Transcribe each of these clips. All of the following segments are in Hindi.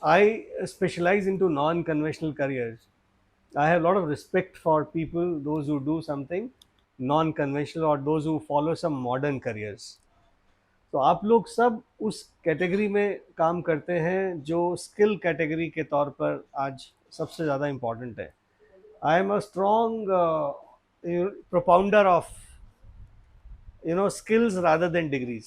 I specialize into non-conventional careers. I have a lot of respect for people, those who do something non-conventional or those who follow some modern careers. तो आप लोग सब उस कैटेगरी में काम करते हैं जो स्किल कैटेगरी के तौर पर आज सबसे ज़्यादा इम्पॉर्टेंट है. I am a strong propounder of skills rather than degrees.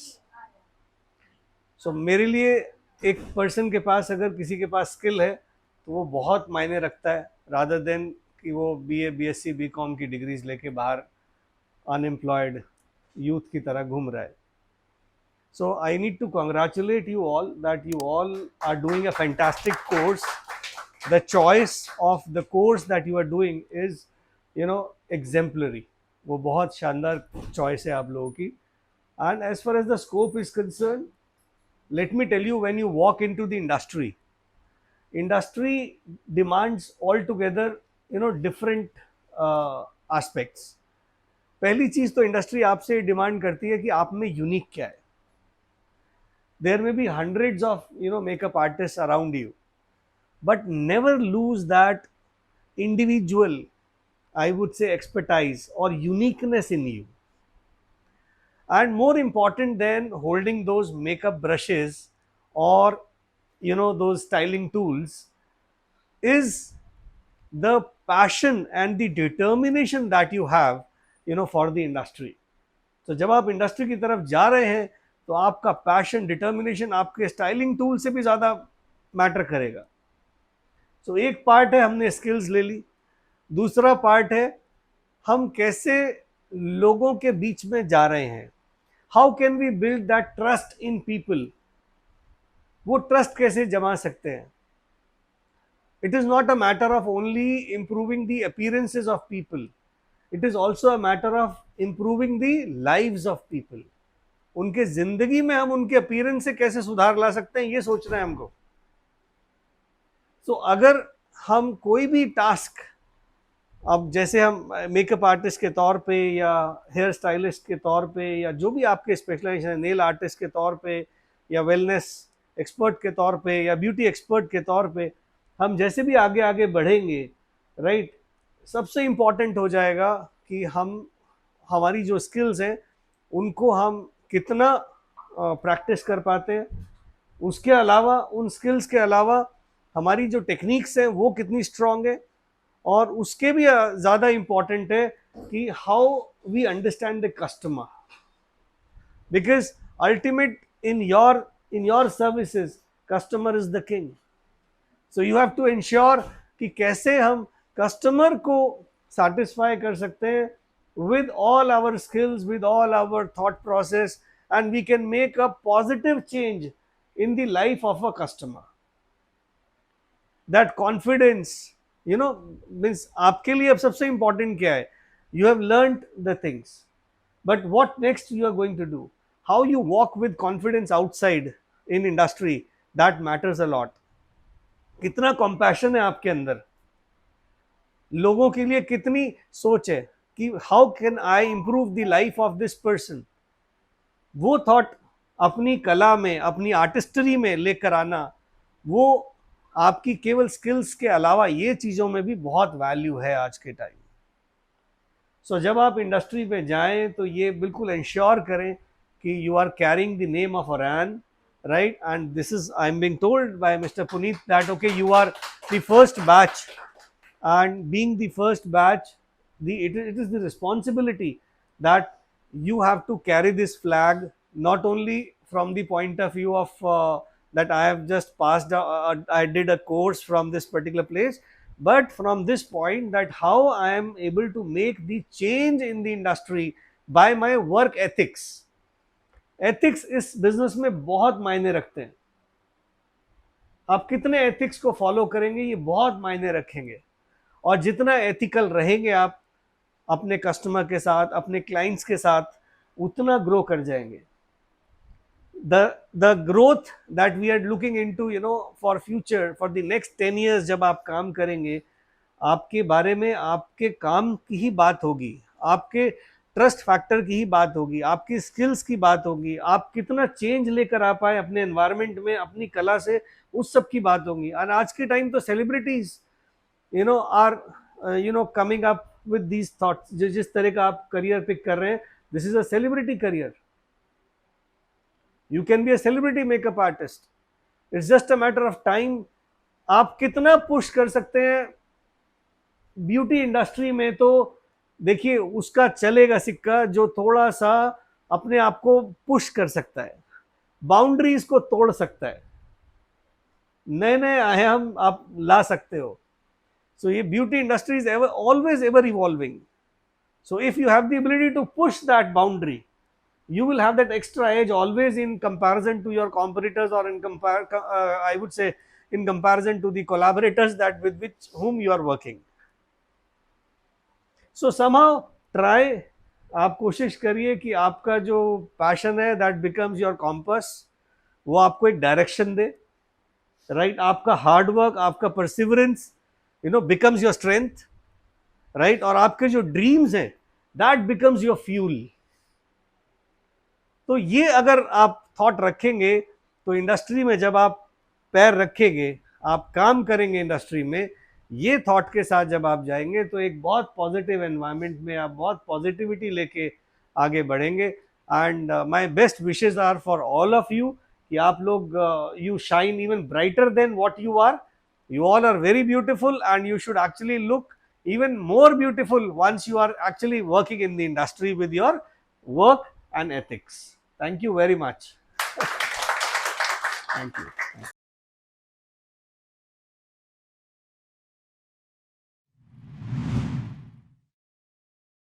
So मेरे लिए एक पर्सन के पास अगर किसी के पास स्किल है तो वो बहुत मायने रखता है रादर देन कि वो बीए बीएससी बीकॉम की डिग्रीज लेके बाहर अनएम्प्लॉयड यूथ की तरह घूम रहा है. So I need to congratulate you all that you all are doing a fantastic course. The choice of the course that you are doing is, exemplary. वो बहुत शानदार choice है आप लोगों की. And as far as the scope is concerned, let me tell you, when you walk into the industry demands altogether, different aspects. पहली चीज तो इंडस्ट्री आपसे डिमांड करती है कि आप में यूनिक क्या है. There may be hundreds of makeup artists around you, but never lose that individual, I would say, expertise or uniqueness in you. And more important than holding those makeup brushes or those styling tools is the passion and the determination that you have for the industry. तो जब आप इंडस्ट्री की तरफ जा रहे हैं तो आपका पैशन डिटर्मिनेशन आपके स्टाइलिंग टूल से भी ज़्यादा मैटर करेगा. सो एक पार्ट है हमने स्किल्स ले ली, दूसरा पार्ट है हम कैसे लोगों के बीच में जा रहे हैं. How can we build that trust in people. वो ट्रस्ट कैसे जमा सकते हैं. It is not a matter of only improving the appearances of people, it is also a matter of improving the lives of people. उनके जिंदगी में हम उनके अपीयरेंस से कैसे सुधार ला सकते हैं, ये सोचना है हमको. तो अगर हम कोई भी टास्क, अब जैसे हम मेकअप आर्टिस्ट के तौर पे या हेयर स्टाइलिस्ट के तौर पे या जो भी आपके स्पेशलाइजेशन है, नेल आर्टिस्ट के तौर पे या वेलनेस एक्सपर्ट के तौर पे या ब्यूटी एक्सपर्ट के तौर पे, हम जैसे भी आगे आगे बढ़ेंगे, राइट, सबसे इम्पॉर्टेंट हो जाएगा कि हम हमारी जो स्किल्स हैं उनको हम कितना प्रैक्टिस कर पाते हैं. उसके अलावा उन स्किल्स के अलावा हमारी जो टेक्निक्स हैं वो कितनी स्ट्रांग है. और उसके भी ज़्यादा इम्पॉर्टेंट है कि how we understand the customer, because ultimate in your services customer is the king. So you have to ensure कि कैसे हम कस्टमर को सेटिस्फाई कर सकते हैं with all our skills, with all our thought process, and we can make a positive change in the life of a customer. That confidence, means आपके लिए अब सबसे important क्या है. You have learned the things, but what next you are going to do, how you walk with confidence outside in industry, that matters a lot. कितना compassion है आपके अंदर, लोगों के लिए कितनी सोच है कि how can I improve the life of this person. वो थॉट अपनी कला में, अपनी आर्टिस्ट्री में लेकर आना, वो आपकी केवल स्किल्स के अलावा ये चीज़ों में भी बहुत वैल्यू है आज के टाइम. सो जब आप इंडस्ट्री पे जाएं तो ये बिल्कुल इंश्योर करें कि you are carrying the name of Ran, right. And this is, I am being told by mister Puneet that okay, you are the first batch, and being the first batch, it is the responsibility that you have to carry this flag, not only from the point of view of that I have just passed, I did a course from this particular place, but from this point that how I am able to make the change in the industry by my work ethics. Ethics इस बिजनेस में बहुत मायने रखते हैं. आप कितने एथिक्स को फॉलो करेंगे ये बहुत मायने रखेंगे. और जितना एथिकल रहेंगे आप अपने कस्टमर के साथ, अपने क्लाइंट्स के साथ, उतना ग्रो कर जाएंगे. The growth that we are looking into, for future, for the next 10 years जब आप काम करेंगे, आपके बारे में, आपके काम की ही बात होगी, आपके ट्रस्ट फैक्टर की ही बात होगी, आपकी स्किल्स की बात होगी, आप कितना चेंज लेकर आ पाए अपने एनवायरनमेंट में अपनी कला से, उस सब की बात होगी। और आज के टाइम तो celebrities are coming up with these thoughts. जिस तरह का आप करियर पिक कर रहे हैं, this is a celebrity career. You can be a celebrity makeup artist, it's just a matter of time. आप कितना पुश कर सकते हैं ब्यूटी इंडस्ट्री में, तो देखिए उसका चलेगा सिक्का जो थोड़ा सा अपने आप को पुश कर सकता है, बाउंड्रीज को तोड़ सकता है, नए नए आयाम आप ला सकते हो। सो ये beauty industry is ever always ever evolving. So if you have the ability to push that boundary, you will have that extra edge always in comparison to your competitors, or I would say in comparison to the collaborators that with which whom you are working. So somehow try, आप कोशिश करिए कि आपका जो पैशन है that becomes your compass, वो आपको एक डायरेक्शन दे, राइट? आपका हार्ड वर्क, आपका perseverance becomes your strength, right? और आपके जो ड्रीम्स हैं that becomes your fuel. तो ये अगर आप थॉट रखेंगे तो इंडस्ट्री में जब आप पैर रखेंगे, आप काम करेंगे इंडस्ट्री में, ये थॉट के साथ जब आप जाएंगे तो एक बहुत पॉजिटिव एनवायरनमेंट में आप बहुत पॉजिटिविटी लेके आगे बढ़ेंगे। And my best wishes are for all of you कि आप लोग you shine even brighter than what you are. You all are very beautiful and you should actually look even more beautiful once you are actually working in the industry with your work and ethics. Thank you very much. Thank you.